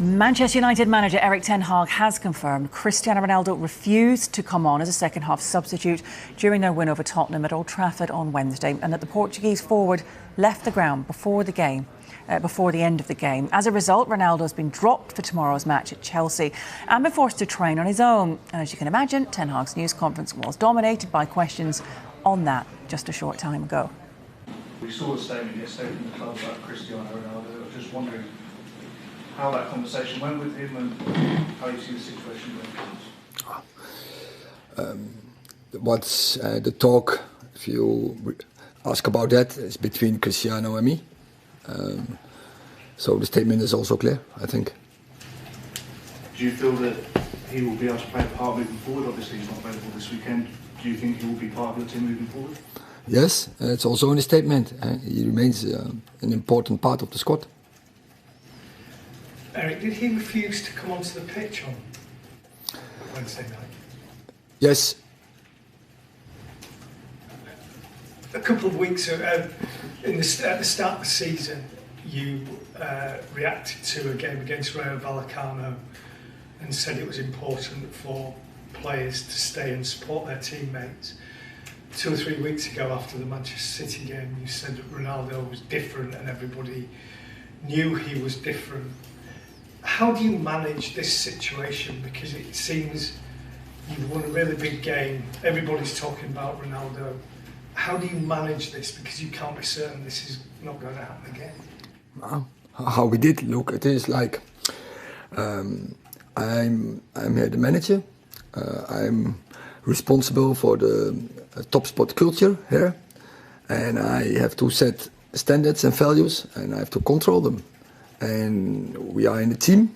Manchester United manager Erik has confirmed Cristiano Ronaldo refused to come on as a second-half substitute during their win over Tottenham at Old Trafford on Wednesday, and that the Portuguese forward left the ground before the end of the game. As a result, Ronaldo has been dropped for tomorrow's match at Chelsea and been forced to train on his own. And as you can imagine, Ten Hag's news conference was dominated by questions on that just a short time ago. We saw a statement yesterday from the club about Cristiano Ronaldo. I was just wondering how that conversation went with him and how you see the situation going. What's the talk, if you ask about that, is between Cristiano and me. So the statement is also clear, I think. Do you feel that he will be able to play a part moving forward? Obviously he's not available this weekend. Do you think he will be part of your team moving forward? Yes, it's also in the statement. He remains an important part of the squad. Erik, did he refuse to come onto the pitch on Wednesday night? Yes. A couple of weeks at the start of the season, you reacted to a game against Rayo Vallecano and said it was important for players to stay and support their teammates. 2 or 3 weeks ago, after the Manchester City game, you said that Ronaldo was different and everybody knew he was different. How do you manage this situation? Because it seems you've won a really big game. Everybody's talking about Ronaldo. How do you manage this? Because you can't be certain this is not going to happen again. Well, how we did look, it is like I'm here the manager. I'm responsible for the top sport culture here, and I have to set standards and values, and I have to control them. And we are in a team,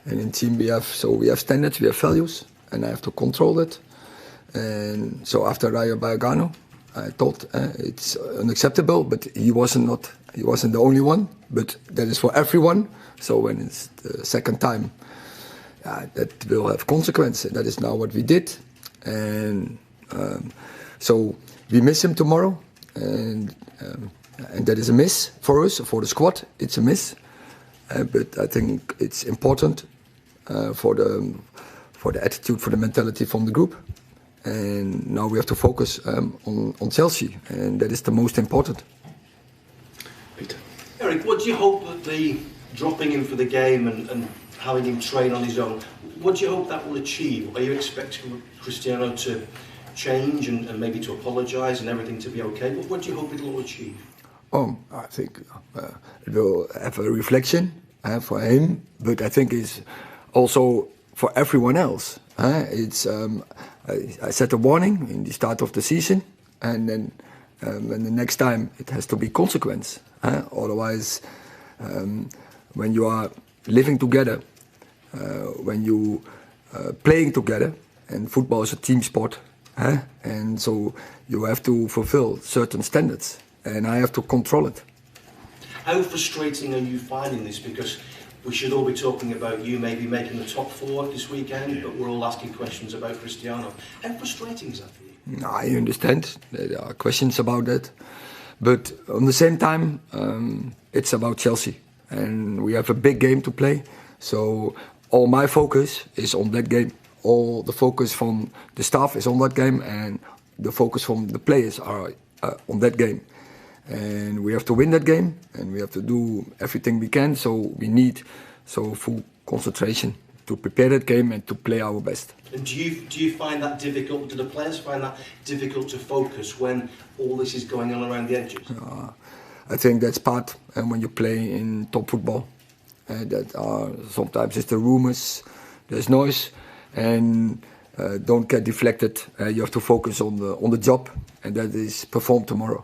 and in team we have standards, we have values, and I have to control it. And so after Rayo Vallecano, I thought it's unacceptable, but he wasn't the only one, but that is for everyone. So when it's the second time, that will have consequences. That is now what we did, and so we miss him tomorrow, and that is a miss for us, for the squad. It's a miss. But I think it's important for the attitude, for the mentality from the group. And now we have to focus on Chelsea, and that is the most important. Peter. Erik, what do you hope that the dropping him for the game and having him train on his own, what do you hope that will achieve? Are you expecting Cristiano to change and maybe to apologise and everything to be okay? What do you hope it will achieve? I think it will have a reflection for him, but I think it's also for everyone else. I set a warning in the start of the season, and then the next time it has to be consequence. Otherwise, when you are living together, when you playing together, and football is a team sport, and so you have to fulfill certain standards. And I have to control it. How frustrating are you finding this? Because we should all be talking about you maybe making the top 4 this weekend, but we're all asking questions about Cristiano. How frustrating is that for you? I understand. There are questions about that. But at the same time, it's about Chelsea. And we have a big game to play. So all my focus is on that game. All the focus from the staff is on that game. And the focus from the players are on that game. And we have to win that game, and we have to do everything we can. So we need full concentration to prepare that game and to play our best. And do you find that difficult? Do the players find that difficult to focus when all this is going on around the edges? I think that's part when you play in top football. That are sometimes it's the rumours, there's noise, and don't get deflected. You have to focus on the job, and that is performed tomorrow.